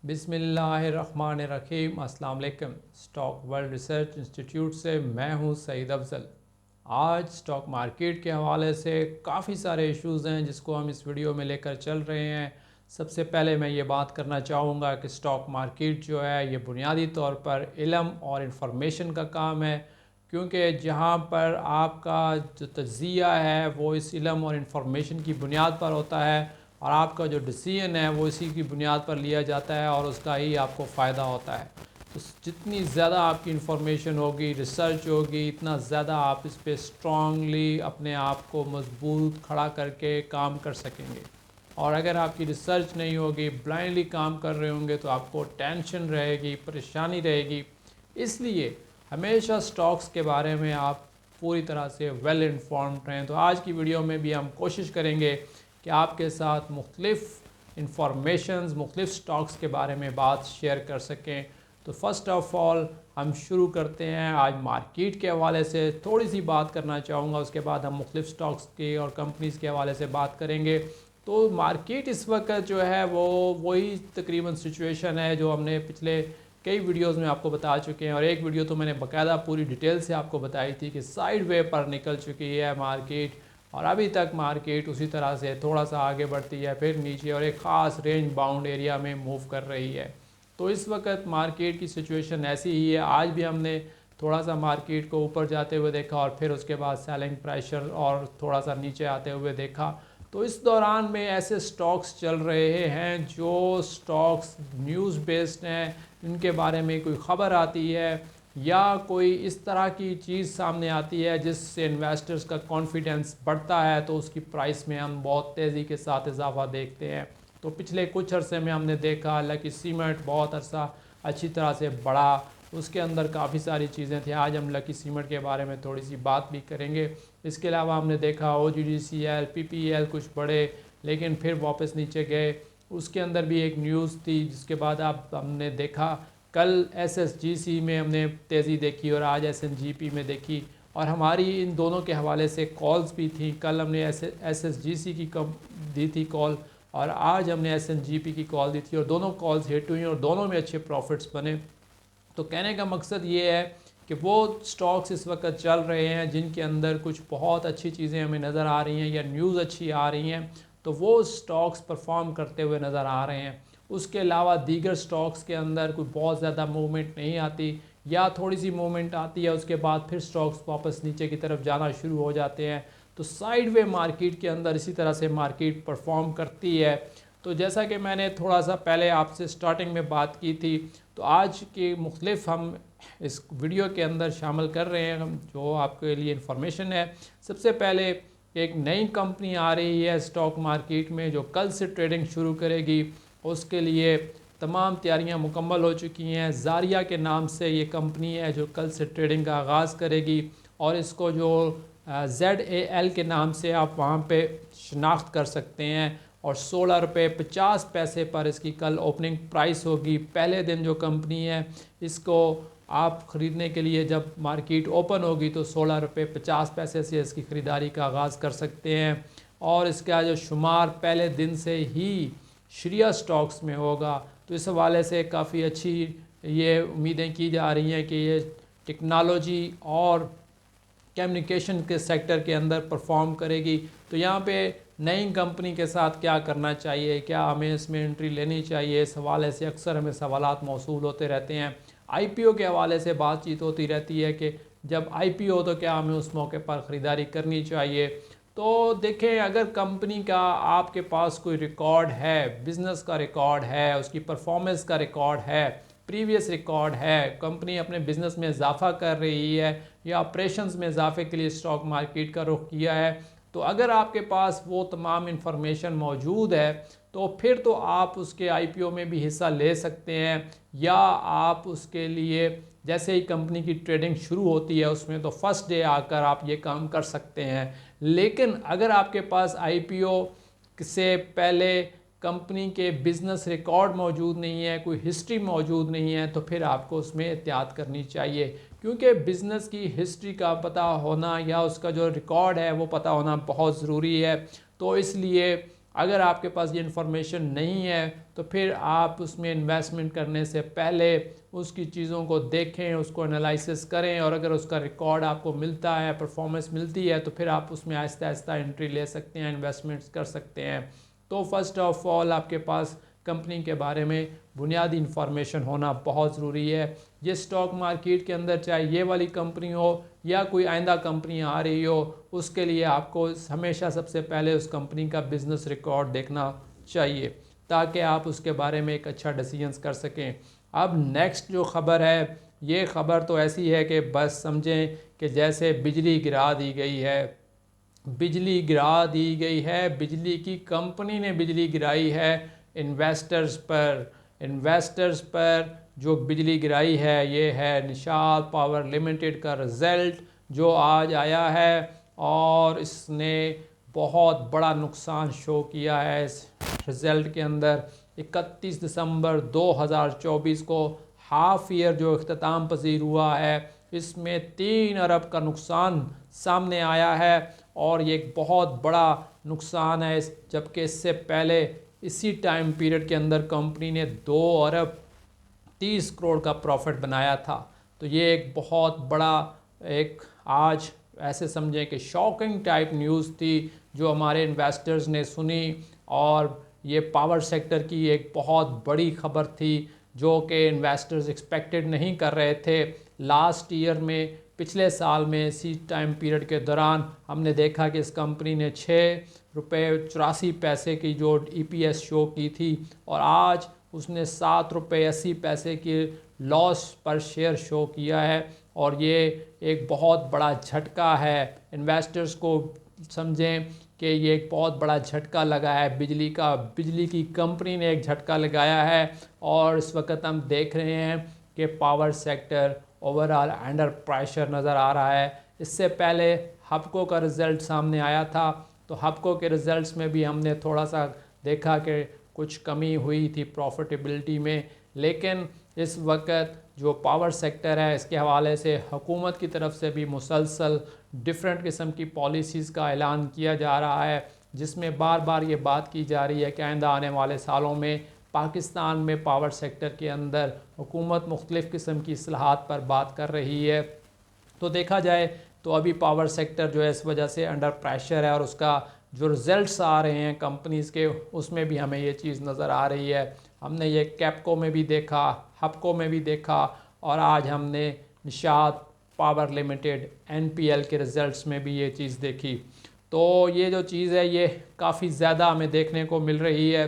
बिस्मिल्लाहिर्रहमानिर्रहीम। अस्सलाम वालेकुम। स्टॉक वर्ल्ड रिसर्च इंस्टीट्यूट से मैं हूं सईद अफजल। आज स्टॉक मार्केट के हवाले से काफ़ी सारे इश्यूज़ हैं जिसको हम इस वीडियो में लेकर चल रहे हैं। सबसे पहले मैं ये बात करना चाहूँगा कि स्टॉक मार्केट जो है ये बुनियादी तौर पर इल्म और इन्फॉर्मेशन का काम है, क्योंकि जहाँ पर आपका जो तज्ज़िया है वो इस इल्म और इन्फॉर्मेशन की बुनियाद पर होता है और आपका जो डिसीजन है वो इसी की बुनियाद पर लिया जाता है और उसका ही आपको फ़ायदा होता है। तो जितनी ज़्यादा आपकी इन्फॉर्मेशन होगी, रिसर्च होगी, इतना ज़्यादा आप इस पर स्ट्रांगली अपने आप को मजबूत खड़ा करके काम कर सकेंगे। और अगर आपकी रिसर्च नहीं होगी, ब्लाइंडली काम कर रहे होंगे, तो आपको टेंशन रहेगी, परेशानी रहेगी। इसलिए हमेशा स्टॉक्स के बारे में आप पूरी तरह से वेल इन्फॉर्म्ड रहें। तो आज की वीडियो में भी हम कोशिश करेंगे कि आपके साथ मुख्तलिफ़ इंफॉर्मेशंस, मुख्तलिफ़ स्टॉक्स के बारे में बात शेयर कर सकें। तो फ़र्स्ट ऑफ़ ऑल हम शुरू करते हैं। आज मार्केट के हवाले से थोड़ी सी बात करना चाहूँगा, उसके बाद हम मुख्तलिफ़ स्टॉक्स के और कंपनीज़ के हवाले से बात करेंगे। तो मार्केट इस वक्त जो है वो वही तकरीबन सिचुएशन है जो हमने पिछले कई वीडियोस में आपको बता चुके हैं, और एक वीडियो तो मैंने बाकायदा पूरी डिटेल से आपको बताई थी कि साइड वे पर निकल चुकी है मार्केट, और अभी तक मार्केट उसी तरह से थोड़ा सा आगे बढ़ती है, फिर नीचे, और एक ख़ास रेंज बाउंड एरिया में मूव कर रही है। तो इस वक्त मार्केट की सिचुएशन ऐसी ही है। आज भी हमने थोड़ा सा मार्केट को ऊपर जाते हुए देखा और फिर उसके बाद सेलिंग प्रेशर और थोड़ा सा नीचे आते हुए देखा। तो इस दौरान में ऐसे स्टॉक्स चल रहे हैं जो स्टॉक्स न्यूज़ बेस्ड हैं, इनके बारे में कोई ख़बर आती है या कोई इस तरह की चीज़ सामने आती है जिससे इन्वेस्टर्स का कॉन्फिडेंस बढ़ता है, तो उसकी प्राइस में हम बहुत तेज़ी के साथ इजाफा देखते हैं। तो पिछले कुछ अरसे में हमने देखा लकी सीमेंट बहुत अरसा अच्छी तरह से बढ़ा, उसके अंदर काफ़ी सारी चीज़ें थी। आज हम लकी सीमेंट के बारे में थोड़ी सी बात भी करेंगे। इसके अलावा हमने देखा OGDCL, PPL कुछ बढ़े लेकिन फिर वापस नीचे गए। उसके अंदर भी एक न्यूज़ थी जिसके बाद हमने देखा कल SSGC में हमने तेज़ी देखी और आज SNGP में देखी, और हमारी इन दोनों के हवाले से कॉल्स भी थी। कल हमने SSGC की दी थी कॉल और आज हमने SNGP की कॉल दी थी, और दोनों कॉल्स हिट हुई और दोनों में अच्छे प्रॉफिट्स बने। तो कहने का मकसद ये है कि वो स्टॉक्स इस वक्त चल रहे हैं जिनके अंदर कुछ बहुत अच्छी चीज़ें हमें नज़र आ रही हैं या न्यूज़ अच्छी आ रही हैं, तो वो स्टॉक्स परफॉर्म करते हुए नज़र आ रहे हैं। उसके अलावा दीगर स्टॉक्स के अंदर कोई बहुत ज़्यादा मूवमेंट नहीं आती, या थोड़ी सी मूवमेंट आती है उसके बाद फिर स्टॉक्स वापस नीचे की तरफ जाना शुरू हो जाते हैं। तो साइड वे मार्केट के अंदर इसी तरह से मार्केट परफॉर्म करती है। तो जैसा कि मैंने थोड़ा सा पहले आपसे स्टार्टिंग में बात की थी, तो आज के मुख्तलिफ हम इस वीडियो के अंदर शामिल कर रहे हैं हम जो आपके लिए इन्फॉर्मेशन है। सबसे पहले एक नई कंपनी आ रही है स्टॉक मार्केट में जो कल से ट्रेडिंग शुरू करेगी। उसके लिए तमाम तैयारियां मुकम्मल हो चुकी हैं। ज़ारिया के नाम से ये कंपनी है जो कल से ट्रेडिंग का आगाज़ करेगी, और इसको जो ZAL के नाम से आप वहाँ पे शनाख्त कर सकते हैं, और 16 रुपये 50 पैसे पर इसकी कल ओपनिंग प्राइस होगी। पहले दिन जो कंपनी है इसको आप ख़रीदने के लिए जब मार्केट ओपन होगी तो 16 रुपये 50 पैसे से इसकी ख़रीदारी का आगाज़ कर सकते हैं, और इसका जो शुमार पहले दिन से ही श्रिया स्टॉक्स में होगा। तो इस हवाले से काफ़ी अच्छी ये उम्मीदें की जा रही हैं कि ये टेक्नोलॉजी और कम्युनिकेशन के सेक्टर के अंदर परफॉर्म करेगी। तो यहाँ पे नई कंपनी के साथ क्या करना चाहिए, क्या हमें इसमें एंट्री लेनी चाहिए, इस हवाले से अक्सर हमें सवालात मौसूल होते रहते हैं। IPO के हवाले से बातचीत होती रहती है कि जब IPO तो क्या हमें उस मौके पर ख़रीदारी करनी चाहिए। तो देखें, अगर कंपनी का आपके पास कोई रिकॉर्ड है, बिज़नेस का रिकॉर्ड है, उसकी परफॉर्मेंस का रिकॉर्ड है, प्रीवियस रिकॉर्ड है, कंपनी अपने बिज़नेस में इजाफा कर रही है या ऑपरेशंस में इजाफे के लिए स्टॉक मार्केट का रुख किया है, तो अगर आपके पास वो तमाम इन्फॉर्मेशन मौजूद है तो फिर तो आप उसके IPO में भी हिस्सा ले सकते हैं, या आप उसके लिए जैसे ही कंपनी की ट्रेडिंग शुरू होती है उसमें तो फर्स्ट डे आकर आप ये काम कर सकते हैं। लेकिन अगर आपके पास IPO से पहले कंपनी के बिज़नेस रिकॉर्ड मौजूद नहीं है, कोई हिस्ट्री मौजूद नहीं है, तो फिर आपको उसमें एहतियात करनी चाहिए, क्योंकि बिज़नेस की हिस्ट्री का पता होना या उसका जो रिकॉर्ड है वो पता होना बहुत ज़रूरी है। तो इसलिए अगर आपके पास ये इन्फॉर्मेशन नहीं है तो फिर आप उसमें इन्वेस्टमेंट करने से पहले उसकी चीज़ों को देखें, उसको एनालिसिस करें, और अगर उसका रिकॉर्ड आपको मिलता है, परफॉर्मेंस मिलती है, तो फिर आप उसमें आहिस्ता आहिस्ता एंट्री ले सकते हैं, इन्वेस्टमेंट्स कर सकते हैं। तो फर्स्ट ऑफ ऑल आपके पास कंपनी के बारे में बुनियादी इन्फॉर्मेशन होना बहुत ज़रूरी है। ये स्टॉक मार्केट के अंदर चाहे ये वाली कंपनी हो या कोई आइंदा कंपनी आ रही हो, उसके लिए आपको हमेशा सबसे पहले उस कंपनी का बिज़नेस रिकॉर्ड देखना चाहिए ताकि आप उसके बारे में एक अच्छा डिसीजंस कर सकें। अब नेक्स्ट जो ख़बर है, ये ख़बर तो ऐसी है कि बस समझें कि जैसे बिजली गिरा दी गई है, बिजली गिरा दी गई है, बिजली की कंपनी ने बिजली गिराई है इन्वेस्टर्स पर जो बिजली गिराई है ये है निषाद पावर लिमिटेड का रिज़ल्ट जो आज आया है, और इसने बहुत बड़ा नुकसान शो किया है। इस रिज़ल्ट के अंदर 31 दिसंबर 2024 को हाफ ईयर जो इख्तिताम पजीर हुआ है, इसमें 3 अरब का नुकसान सामने आया है, और ये एक बहुत बड़ा नुकसान है। जबकि इससे पहले इसी टाइम पीरियड के अंदर कंपनी ने 2 अरब 30 करोड़ का प्रॉफिट बनाया था। तो ये एक बहुत बड़ा एक आज ऐसे समझें कि शॉकिंग टाइप न्यूज़ थी जो हमारे इन्वेस्टर्स ने सुनी, और ये पावर सेक्टर की एक बहुत बड़ी खबर थी जो कि इन्वेस्टर्स एक्सपेक्टेड नहीं कर रहे थे। लास्ट ईयर में, पिछले साल में इसी टाइम पीरियड के दौरान हमने देखा कि इस कंपनी ने 6 रुपये 84 की जो EPS शो की थी, और आज उसने 7 रुपये 80 की लॉस पर शेयर शो किया है, और ये एक बहुत बड़ा झटका है इन्वेस्टर्स को। समझें कि ये एक बहुत बड़ा झटका लगा है बिजली का, बिजली की कंपनी ने एक झटका लगाया है, और इस वक्त हम देख रहे हैं कि power sector overall under pressure नज़र आ रहा है। इससे पहले हबको का रिज़ल्ट सामने आया था, तो हबको के रिज़ल्ट्स में भी हमने थोड़ा सा देखा कि कुछ कमी हुई थी प्रॉफिटेबिलिटी में, लेकिन इस वक्त जो पावर सेक्टर है इसके हवाले से हुकूमत की तरफ से भी मुसलसल डिफरेंट किस्म की पॉलिसीज़ का ऐलान किया जा रहा है, जिसमें बार बार ये बात की जा रही है कि आइंदा आने वाले सालों में पाकिस्तान में पावर सेक्टर के अंदर हुकूमत मुख्तलिफ़ किस्म की इस्लाहात पर बात कर रही है। तो देखा जाए तो अभी पावर सेक्टर जो है इस वजह से अंडर प्रेशर है, और उसका जो रिज़ल्ट्स आ रहे हैं कंपनीज़ के, उसमें भी हमें ये चीज़ नज़र आ रही है। हमने ये कैपको में भी देखा, हबको में भी देखा, और आज हमने निषाद पावर लिमिटेड NPL के रिज़ल्ट्स में भी ये चीज़ देखी। तो ये जो चीज़ है ये काफ़ी ज़्यादा हमें देखने को मिल रही है।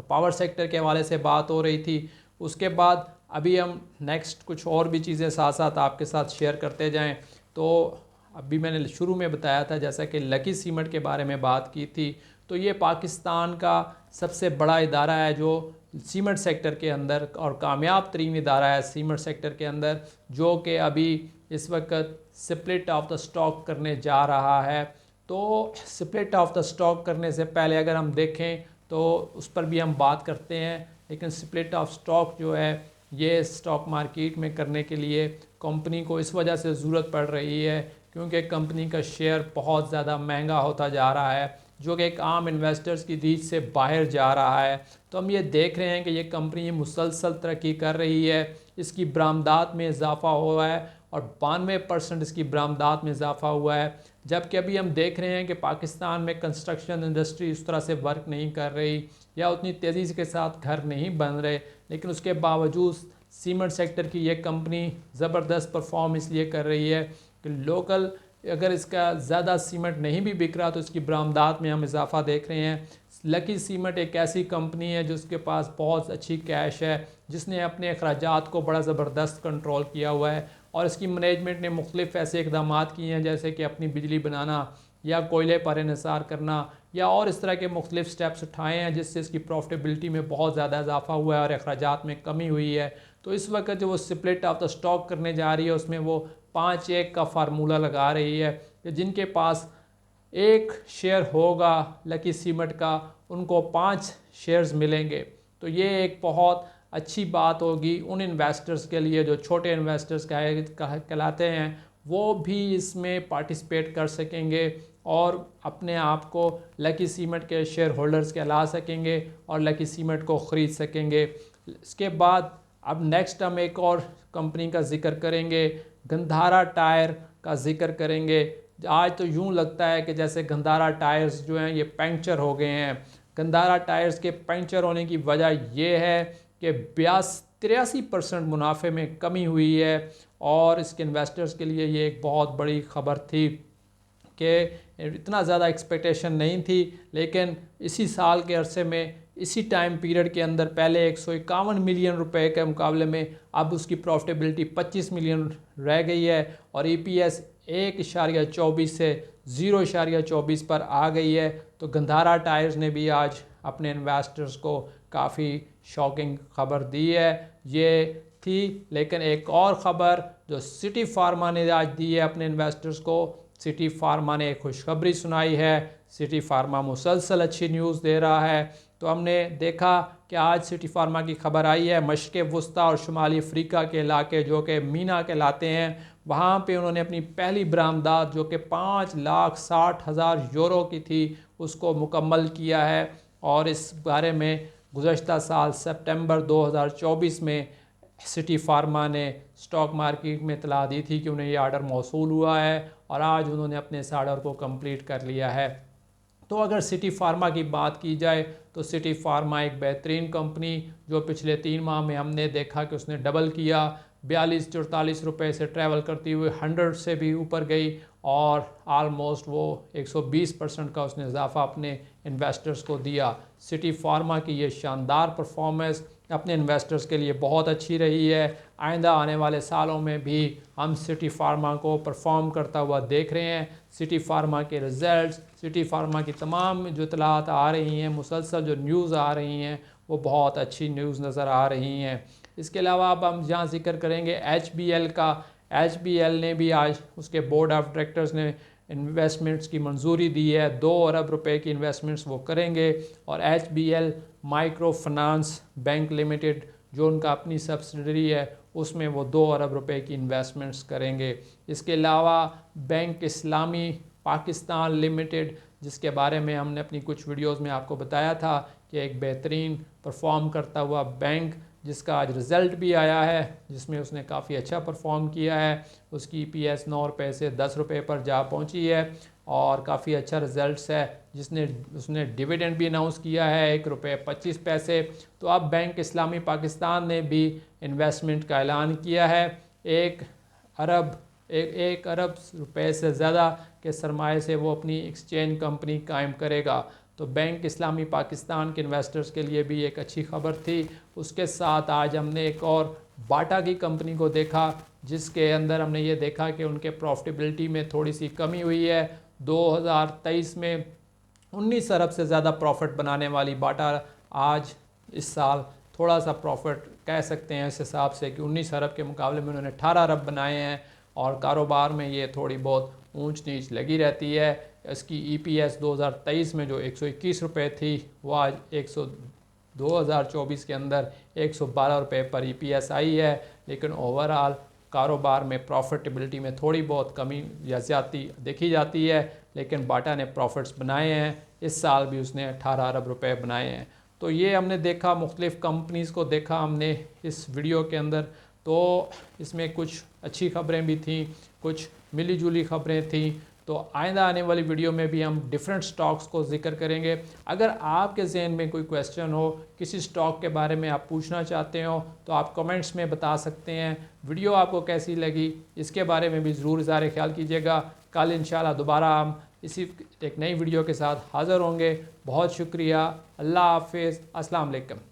पावर सेक्टर के हवाले से बात हो रही थी, उसके बाद अभी हम नेक्स्ट कुछ और भी चीज़ें साथ साथ आपके साथ शेयर करते जाएं। तो अभी मैंने शुरू में बताया था जैसा कि लकी सीमेंट के बारे में बात की थी, तो ये पाकिस्तान का सबसे बड़ा इदारा है जो सीमेंट सेक्टर के अंदर, और कामयाब तरीन इदारा है सीमेंट सेक्टर के अंदर, जो कि अभी इस वक्त स्प्लिट ऑफ द स्टॉक करने जा रहा है। तो स्प्लिट ऑफ द स्टॉक करने से पहले अगर हम देखें तो उस पर भी हम बात करते हैं, लेकिन स्प्लिट ऑफ स्टॉक जो है ये स्टॉक मार्केट में करने के लिए कंपनी को इस वजह से ज़रूरत पड़ रही है क्योंकि कंपनी का शेयर बहुत ज़्यादा महंगा होता जा रहा है, जो कि एक आम इन्वेस्टर्स की रीच से बाहर जा रहा है। तो हम ये देख रहे हैं कि ये कंपनी मुसलसल तरक्की कर रही है, इसकी बरामदात में इजाफा हुआ है, और 92% इसकी बरामदात में इजाफा हुआ है। जबकि अभी हम देख रहे हैं कि पाकिस्तान में कंस्ट्रक्शन इंडस्ट्री उस तरह से वर्क नहीं कर रही या उतनी तेज़ी के साथ घर नहीं बन रहे, लेकिन उसके बावजूद सीमेंट सेक्टर की ये कंपनी ज़बरदस्त परफॉर्म इसलिए कर रही है कि लोकल अगर इसका ज़्यादा सीमेंट नहीं भी बिक रहा तो इसकी बरामदात में हम इजाफा देख रहे हैं। लकी सीमेंट एक ऐसी कंपनी है जिसके पास बहुत अच्छी कैश है, जिसने अपने अखराजात को बड़ा ज़बरदस्त कंट्रोल किया हुआ है, और इसकी मैनेजमेंट ने मुख्तलिफ ऐसे इकदाम किए हैं जैसे कि अपनी बिजली बनाना या कोयले पर इन्हिसार करना या और इस तरह के मुख्तलिफ स्टेप्स उठाए हैं, जिससे इसकी प्रॉफिटेबिलिटी में बहुत ज़्यादा इजाफा हुआ है और अखराजात में कमी हुई है। तो इस वक्त जो वो स्प्लिट ऑफ द स्टॉक करने जा रही है उसमें वो 5-1 का फार्मूला लगा रही है कि जिनके पास 1 शेयर होगा लकी सीमेंट का उनको 5 शेयर्स मिलेंगे। तो ये एक बहुत अच्छी बात होगी उन इन्वेस्टर्स के लिए जो छोटे इन्वेस्टर्स कहलाते हैं, वो भी इसमें पार्टिसिपेट कर सकेंगे और अपने आप को लकी सीमेंट के शेयर होल्डर्स कहला सकेंगे और लकी सीमेंट को ख़रीद सकेंगे। इसके बाद अब नेक्स्ट हम एक और कंपनी का जिक्र करेंगे, गंधारा टायर का जिक्र करेंगे। आज तो यूँ लगता है कि जैसे गंधारा टायर्स जो हैं ये पंक्चर हो गए हैं। गंधारा टायर्स के पंक्चर होने की वजह ये है कि 83% मुनाफे में कमी हुई है और इसके इन्वेस्टर्स के लिए ये एक बहुत बड़ी ख़बर थी कि इतना ज़्यादा एक्सपेक्टेशन नहीं थी, लेकिन इसी साल के अरसे में इसी टाइम पीरियड के अंदर पहले 151 मिलियन रुपए के मुकाबले में अब उसकी प्रॉफिटेबिलिटी 25 मिलियन रह गई है और EPS 1.24 से 0.24 पर आ गई है। तो गंधारा टायर्स ने भी आज अपने इन्वेस्टर्स को काफ़ी शॉकिंग ख़बर दी है। ये थी, लेकिन एक और ख़बर जो सिटी फार्मा ने आज दी है अपने इन्वेस्टर्स को, सिटी फार्मा ने खुशखबरी सुनाई है। सिटी फार्मा मुसलसल अच्छी न्यूज़ दे रहा है। तो हमने देखा कि आज सिटी फार्मा की खबर आई है, मशक़ वस्ता और शुमाली अफ्रीका के इलाके जो कि मीना कहलाते हैं, वहाँ पे उन्होंने अपनी पहली बरामदात जो कि 5,60,000 यूरो की थी उसको मुकम्मल किया है। और इस बारे में गुज़श्ता साल सितंबर 2024 में सिटी फार्मा ने स्टॉक मार्केट में इतला दी थी कि उन्हें ये आर्डर मौसूल हुआ है और आज उन्होंने अपने इस आर्डर को कंप्लीट कर लिया है। तो अगर सिटी फार्मा की बात की जाए तो सिटी फार्मा एक बेहतरीन कंपनी जो पिछले 3 माह में हमने देखा कि उसने डबल किया, 42-44 रुपये से ट्रैवल करती हुई 100 से भी ऊपर गई और आलमोस्ट वो 120% का उसने इजाफा अपने इन्वेस्टर्स को दिया। सिटी फार्मा की ये शानदार परफॉर्मेंस अपने इन्वेस्टर्स के लिए बहुत अच्छी रही है। आइंदा आने वाले सालों में भी हम सिटी फार्मा को परफॉर्म करता हुआ देख रहे हैं। सिटी फार्मा के रिज़ल्ट्स, सिटी फार्मा की तमाम जो इतलात आ रही हैं, मुसलसल जो न्यूज़ आ रही हैं, वो बहुत अच्छी न्यूज़ नज़र आ रही हैं। इसके अलावा अब हम जहाँ जिक्र करेंगे HBL का। HBL ने भी आज उसके बोर्ड ऑफ डायरेक्टर्स ने इन्वेस्टमेंट्स की मंजूरी दी है। 2 अरब रुपए की इन्वेस्टमेंट्स वो करेंगे और HBL micro finance bank limited जो उनका अपनी सब्सिडरी है उसमें वो 2 अरब रुपए की इन्वेस्टमेंट्स करेंगे। इसके अलावा बैंक इस्लामी पाकिस्तान लिमिटेड, जिसके बारे में हमने अपनी कुछ वीडियोस में आपको बताया था कि एक बेहतरीन परफॉर्म करता हुआ बैंक जिसका आज रिज़ल्ट भी आया है, जिसमें उसने काफ़ी अच्छा परफॉर्म किया है। उसकी EPS 9 रुपये से 10 रुपये पर जा पहुंची है और काफ़ी अच्छा रिज़ल्ट्स है। उसने डिविडेंड भी अनाउंस किया है 1.25 रुपये। तो अब बैंक इस्लामी पाकिस्तान ने भी इन्वेस्टमेंट का ऐलान किया है। 1 अरब रुपए से ज़्यादा के सरमाए से वो अपनी एक्सचेंज कंपनी कायम करेगा। तो बैंक इस्लामी पाकिस्तान के इन्वेस्टर्स के लिए भी एक अच्छी खबर थी। उसके साथ आज हमने एक और बाटा की कंपनी को देखा, जिसके अंदर हमने ये देखा कि उनके प्रॉफिटेबिलिटी में थोड़ी सी कमी हुई है। 2023 में 19 अरब से ज़्यादा प्रॉफिट बनाने वाली बाटा आज इस साल थोड़ा सा प्रॉफिट कह सकते हैं इस हिसाब से कि 19 अरब के मुकाबले में उन्होंने 18 अरब बनाए हैं और कारोबार में ये थोड़ी बहुत ऊंच नीच लगी रहती है। इसकी EPS 2023 में जो 121 रुपये थी वो आज 2024 के अंदर 112 रुपये पर EPS आई है। लेकिन ओवरऑल कारोबार में प्रॉफिटेबिलिटी में थोड़ी बहुत कमी या ज़्यादती देखी जाती है, लेकिन बाटा ने प्रॉफिट्स बनाए हैं। इस साल भी उसने 18 अरब रुपये बनाए हैं। तो ये हमने देखा, मुख्तलिफ़ कंपनीज़ को देखा हमने इस वीडियो के अंदर। तो इसमें कुछ अच्छी खबरें भी थीं, कुछ मिली जुली खबरें थीं। तो आइंदा आने वाली वीडियो में भी हम डिफरेंट स्टॉक्स को जिक्र करेंगे। अगर आपके जहन में कोई क्वेश्चन हो, किसी स्टॉक के बारे में आप पूछना चाहते हो, तो आप कमेंट्स में बता सकते हैं। वीडियो आपको कैसी लगी इसके बारे में भी ज़रूर इज़हार ख्याल कीजिएगा। कल इंशाल्लाह दोबारा हम इसी एक नई वीडियो के साथ हाज़िर होंगे। बहुत शुक्रिया। अल्लाह हाफ़िज़। अस्सलाम वालेकुम।